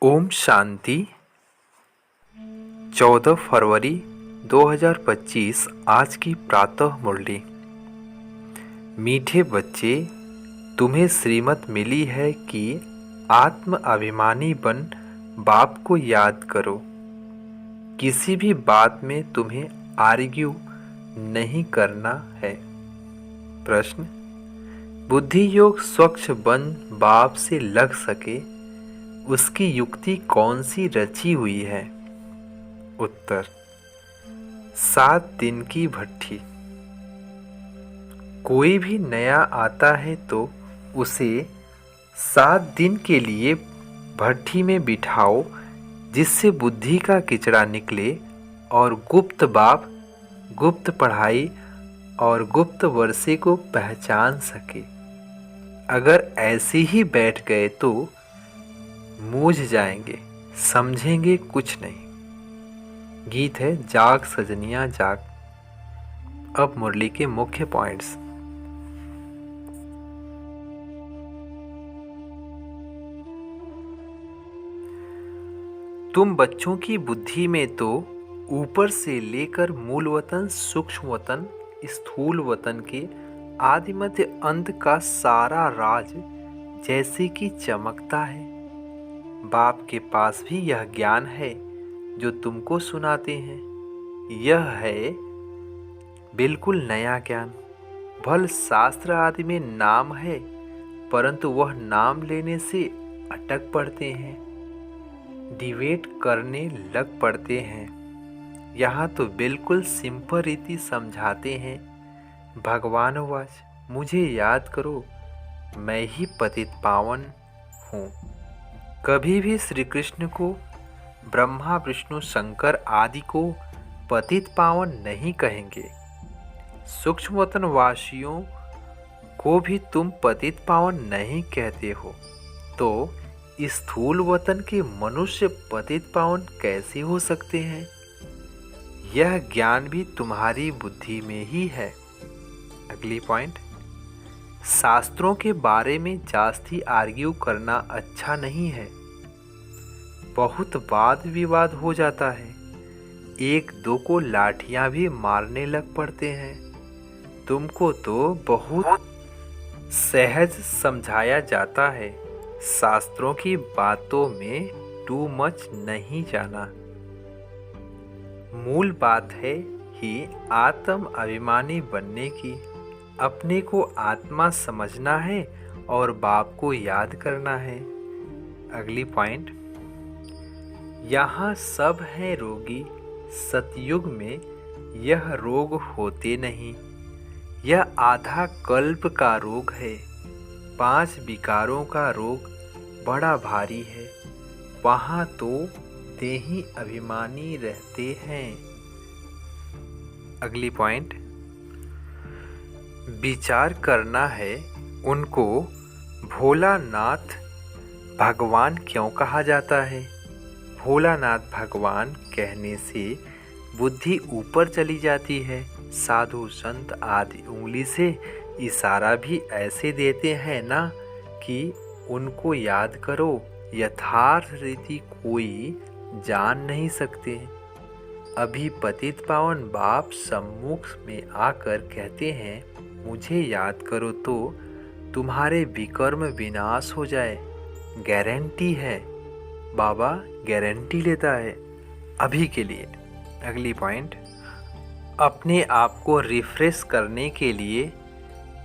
ओम शांति। 14 फरवरी 2025 आज की प्रातः मुरली। मीठे बच्चे, तुम्हें श्रीमत मिली है कि आत्म अभिमानी बन बाप को याद करो। किसी भी बात में तुम्हें आर्ग्यू नहीं करना है। प्रश्न: बुद्धि योग स्वच्छ बन बाप से लग सके, उसकी युक्ति कौन सी रची हुई है? उत्तर: 7 दिन की भट्ठी। कोई भी नया आता है तो उसे 7 दिन के लिए भट्ठी में बिठाओ, जिससे बुद्धि का किचड़ा निकले और गुप्त बाप, गुप्त पढ़ाई और गुप्त वर्षे को पहचान सके। अगर ऐसे ही बैठ गए तो मूझ जाएंगे, समझेंगे कुछ नहीं। गीत है जाग सजनिया जाग। अब मुरली के मुख्य पॉइंट्स। तुम बच्चों की बुद्धि में तो ऊपर से लेकर मूल वतन, सूक्ष्म वतन, स्थूल वतन के आदि मध्य अंत का सारा राज जैसे कि चमकता है। बाप के पास भी यह ज्ञान है जो तुमको सुनाते हैं। यह है बिल्कुल नया ज्ञान। भल शास्त्र आदि में नाम है, परंतु वह नाम लेने से अटक पड़ते हैं, डिबेट करने लग पड़ते हैं। यहाँ तो बिल्कुल सिंपल रीति समझाते हैं। भगवान वाच, मुझे याद करो, मैं ही पतित पावन हूँ। कभी भी श्री कृष्ण को, ब्रह्मा विष्णु शंकर आदि को पतित पावन नहीं कहेंगे। सूक्ष्म वतन वासियों को भी तुम पतित पावन नहीं कहते हो, तो स्थूल वतन के मनुष्य पतित पावन कैसे हो सकते हैं? यह ज्ञान भी तुम्हारी बुद्धि में ही है। अगली पॉइंट। शास्त्रों के बारे में जास्ती आर्ग्यू करना अच्छा नहीं है। बहुत वाद विवाद हो जाता है। एक दो को लाठियां भी मारने लग पड़ते हैं। तुमको तो बहुत सहज समझाया जाता है। शास्त्रों की बातों में टू मच नहीं जाना। मूल बात है ही आत्म अभिमानी बनने की। अपने को आत्मा समझना है और बाप को याद करना है। अगली पॉइंट। यहाँ सब हैं रोगी, सतयुग में यह रोग होते नहीं। यह आधा कल्प का रोग है। 5 विकारों का रोग बड़ा भारी है। वहाँ तो देही अभिमानी रहते हैं। अगली पॉइंट। विचार करना है उनको भोलानाथ भगवान क्यों कहा जाता है। भोलानाथ भगवान कहने से बुद्धि ऊपर चली जाती है। साधु संत आदि उंगली से इशारा भी ऐसे देते हैं ना कि उनको याद करो। यथार्थ रीति कोई जान नहीं सकते। अभी पतित पावन बाप सम्मुख में आकर कहते हैं, मुझे याद करो तो तुम्हारे विकर्म विनाश हो जाए। गारंटी है, बाबा गारंटी लेता है अभी के लिए। अगली पॉइंट। अपने आप को रिफ्रेश करने के लिए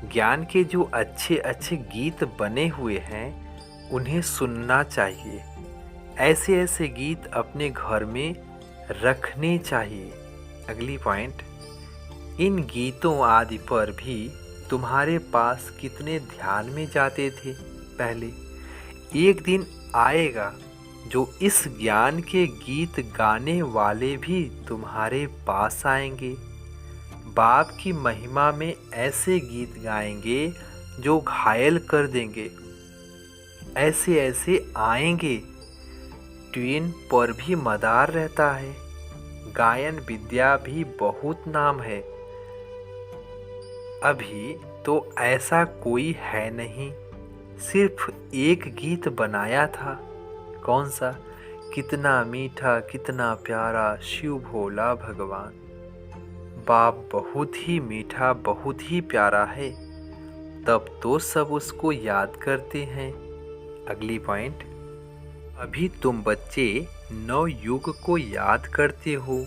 ज्ञान के जो अच्छे अच्छे गीत बने हुए हैं उन्हें सुनना चाहिए। ऐसे ऐसे गीत अपने घर में रखने चाहिए। अगली पॉइंट। इन गीतों आदि पर भी तुम्हारे पास कितने ध्यान में जाते थे पहले। एक दिन आएगा जो इस ज्ञान के गीत गाने वाले भी तुम्हारे पास आएंगे। बाप की महिमा में ऐसे गीत गाएंगे जो घायल कर देंगे। ऐसे ऐसे आएंगे। ट्वीन पर भी मदार रहता है। गायन विद्या भी बहुत नाम है। अभी तो ऐसा कोई है नहीं। सिर्फ एक गीत बनाया था। कौन सा? कितना मीठा कितना प्यारा शिव भोला भगवान। बाप बहुत ही मीठा बहुत ही प्यारा है, तब तो सब उसको याद करते हैं। अगली पॉइंट, अभी तुम बच्चे नवयुग को याद करते हो,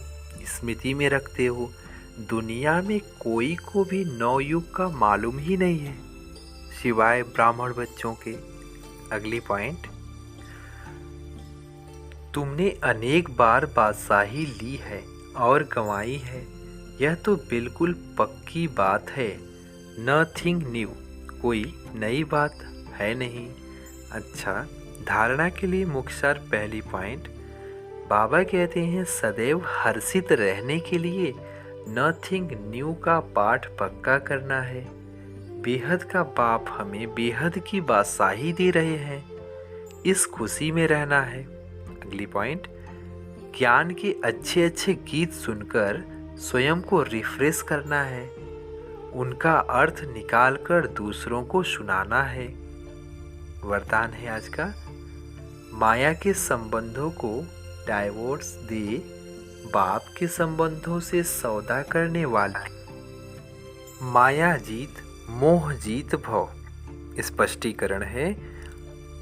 स्मृति में रखते हो। दुनिया में कोई को भी नवयुग का मालूम ही नहीं है सिवाय ब्राह्मण बच्चों के। अगली पॉइंट, तुमने अनेक बार बादशाही ली है और गंवाई है, यह तो बिल्कुल पक्की बात है। नथिंग न्यू, कोई नई बात है नहीं। अच्छा, धारणा के लिए मुख्य सार पहली पॉइंट, बाबा कहते हैं सदैव हर्षित रहने के लिए नथिंग न्यू का पाठ पक्का करना है। बेहद का बाप हमें बेहद की बादशाही दे रहे हैं, इस खुशी में रहना है। अगली पॉइंट, ज्ञान के अच्छे अच्छे गीत सुनकर स्वयं को रिफ्रेश करना है, उनका अर्थ निकालकर दूसरों को सुनाना है। वरदान है आज का, माया के संबंधों को डाइवोर्स दे, बाप के संबंधों से सौदा करने वाला। माया जीत मोह जीत भव। स्पष्टीकरण है,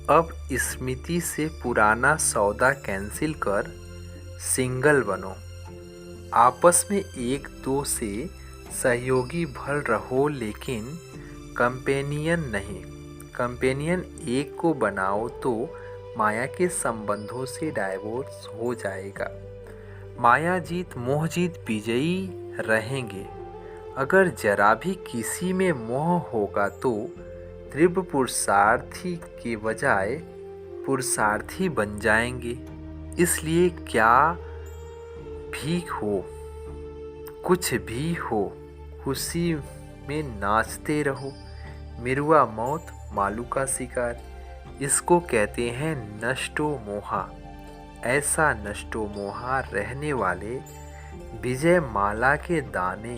अब स्मृति से पुराना सौदा कैंसिल कर सिंगल बनो। आपस में एक दो से सहयोगी भल रहो, लेकिन कंपेनियन नहीं। कंपेनियन एक को बनाओ तो माया के संबंधों से डाइवोर्स हो जाएगा। माया जीत मोह जीत विजयी रहेंगे। अगर जरा भी किसी में मोह होगा तो तीव्र पुरुषार्थी के बजाय पुरुषार्थी बन जाएंगे। इसलिए क्या भी हो, कुछ भी हो, खुशी में नाचते रहो। मिरुआ मौत मालू का शिकार, इसको कहते हैं नष्टो मोहा। ऐसा नष्टो मोहा रहने वाले विजय माला के दाने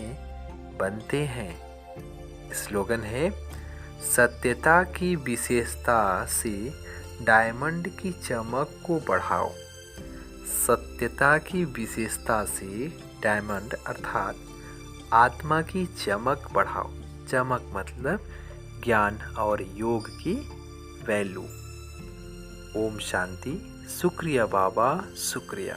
बनते हैं। स्लोगन है, सत्यता की विशेषता से डायमंड की चमक को बढ़ाओ। सत्यता की विशेषता से डायमंड अर्थात आत्मा की चमक बढ़ाओ। चमक मतलब ज्ञान और योग की वैल्यू। ओम शांति। शुक्रिया बाबा, शुक्रिया।